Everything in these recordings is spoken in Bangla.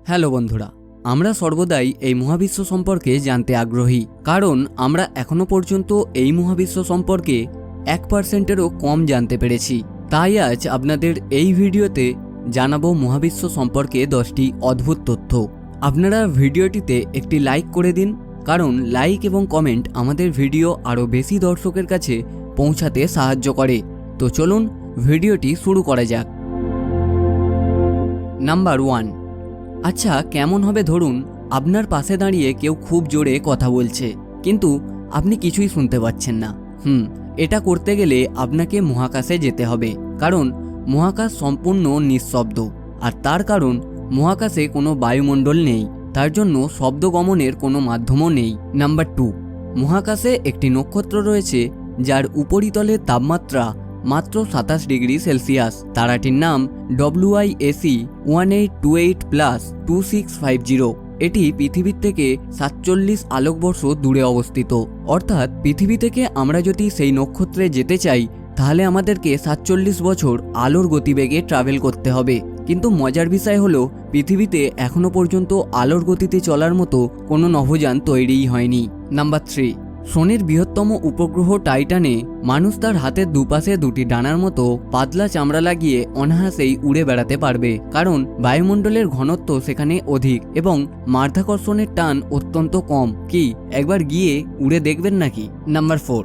হ্যালো বন্ধুরা, আমরা সর্বদাই এই মহাবিশ্ব সম্পর্কে জানতে আগ্রহী, কারণ আমরা এখনো পর্যন্ত এই মহাবিশ্ব সম্পর্কে 1%-এরও কম জানতে পেরেছি। তাই আজ আপনাদের এই ভিডিওতে জানাবো মহাবিশ্ব সম্পর্কে 10টি অদ্ভুত তথ্য। আপনারা ভিডিওটিতে একটি লাইক করে দিন, কারণ লাইক এবং কমেন্ট আমাদের ভিডিও আরও বেশি দর্শকের কাছে পৌঁছাতে সাহায্য করে। তো চলুন ভিডিওটি শুরু করা যাক। নাম্বার 1। আচ্ছা, কেমন হবে ধরুন আপনার পাশে দাঁড়িয়ে কেউ খুব জোরে কথা বলছে, কিন্তু আপনি কিছুই শুনতে পাচ্ছেন না। এটা করতে গেলে আপনাকে মহাকাশে যেতে হবে, কারণ মহাকাশ সম্পূর্ণ নিঃশব্দ। আর তার কারণ মহাকাশে কোনো বায়ুমণ্ডল নেই, তার জন্য শব্দ গমনের কোনো মাধ্যমও নেই। নাম্বার 2। মহাকাশে একটি নক্ষত্র রয়েছে যার উপরিতলের তাপমাত্রা মাত্র 27 ডিগ্রি সেলসিয়াস। তারাটির নাম WIAC 1828+2650। এটি পৃথিবীর থেকে 47 আলোকবর্ষ দূরে অবস্থিত। অর্থাৎ পৃথিবী থেকে আমরা যদি সেই নক্ষত্রে যেতে চাই, তাহলে আমাদেরকে 47 বছর আলোর গতিবেগে ট্রাভেল করতে হবে। কিন্তু মজার বিষয় হলো, পৃথিবীতে এখনো পর্যন্ত আলোর গতিতে চলার মতো কোনো নভোযান তৈরিই হয়নি। নাম্বার 3। শনির বৃহত্তম উপগ্রহ টাইটানে মানুষ তার হাতের দুপাশে দুটি ডানার মতো পাতলা চামড়া লাগিয়ে অনায়াসেই উড়ে বেড়াতে পারবে, কারণ বায়ুমণ্ডলের ঘনত্ব সেখানে অধিক এবং মাধ্যাকর্ষণের টান অত্যন্ত কম। কি একবার গিয়ে উড়ে দেখবেন নাকি? নাম্বার 4।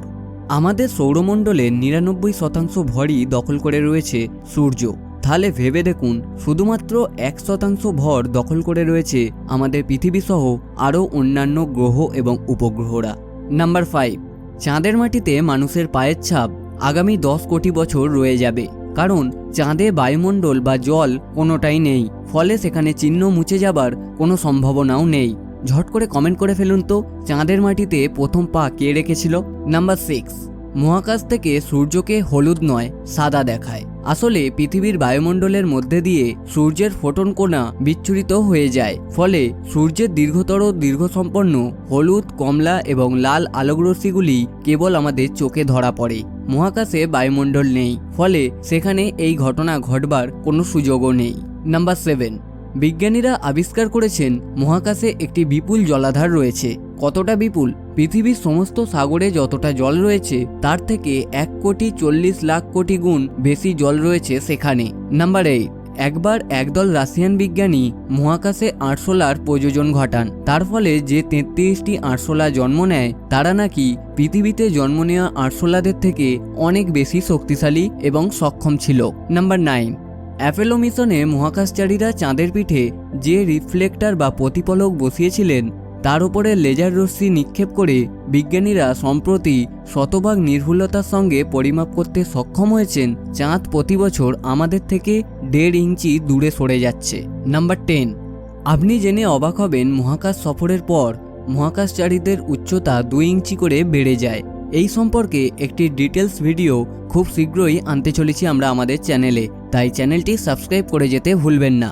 আমাদের সৌরমণ্ডলের 99% ভরই দখল করে রয়েছে সূর্য। তাহলে ভেবে দেখুন, শুধুমাত্র 1% ভর দখল করে রয়েছে আমাদের পৃথিবী সহ আরও অন্যান্য গ্রহ এবং উপগ্রহরা। নাম্বার 5। চাঁদের মাটিতে মানুষের পায়ের ছাপ আগামী 10 কোটি বছর রয়ে যাবে, কারণ চাঁদে বায়ুমণ্ডল বা জল কোনোটাই নেই। ফলে সেখানে চিহ্ন মুছে যাবার কোনো সম্ভাবনাও নেই। ঝট করে কমেন্ট করে ফেলুন তো, চাঁদের মাটিতে প্রথম পা কে রেখেছিল? নাম্বার 6। মহাকাশ থেকে সূর্যকে হলুদ নয়, সাদা দেখায়। আসলে পৃথিবীর বায়ুমণ্ডলের মধ্যে দিয়ে সূর্যের ফোটন কণা বিচ্ছুরিত হয়ে যায়, ফলে সূর্যের দীর্ঘতর দীর্ঘসম্পন্ন হলুদ, কমলা এবং লাল আলোকরশ্মিগুলি কেবল আমাদের চোখে ধরা পড়ে। মহাকাশে বায়ুমণ্ডল নেই, ফলে সেখানে এই ঘটনা ঘটবার কোনো সুযোগও নেই। নাম্বার 7। বিজ্ঞানীরা আবিষ্কার করেছেন মহাকাশে একটি বিপুল জলাধার রয়েছে। কতটা বিপুল? পৃথিবীর সমস্ত সাগরে যতটা জল রয়েছে তার থেকে 1,40,00,00,000 গুণ বেশি জল রয়েছে সেখানে। নাম্বার 8। একবার একদল রাশিয়ান বিজ্ঞানী মহাকাশে আরশোলার প্রযোজন ঘটান। তার ফলে যে 33টি আরশোলা জন্ম নেয়, তারা নাকি পৃথিবীতে জন্ম নেওয়া আরশোলাদের থেকে অনেক বেশি শক্তিশালী এবং সক্ষম ছিল। নাম্বার 9। অ্যাপোলো মিশনে মহাকাশচারীরা চাঁদের পিঠে যে রিফ্লেক্টর বা প্রতিফলক বসিয়েছিলেন, তার উপরে লেজার রশ্মি নিক্ষেপ করে বিজ্ঞানীরা সম্প্রতি শতভাগ নির্ভুলতার সঙ্গে পরিমাপ করতে সক্ষম হয়েছেন চাঁদ প্রতি বছর আমাদের থেকে 1.5 ইঞ্চি দূরে সরে যাচ্ছে। নাম্বার 10। আপনি জেনে অবাক হবেন, মহাকাশ সফরের পর মহাকাশচারীদের উচ্চতা 2 ইঞ্চি করে বেড়ে যায়। এই সম্পর্কে একটি ডিটেলস ভিডিও খুব শীঘ্রই আনতে চলেছি আমরা আমাদের চ্যানেলে, তাই চ্যানেলটি সাবস্ক্রাইব করে যেতে ভুলবেন না।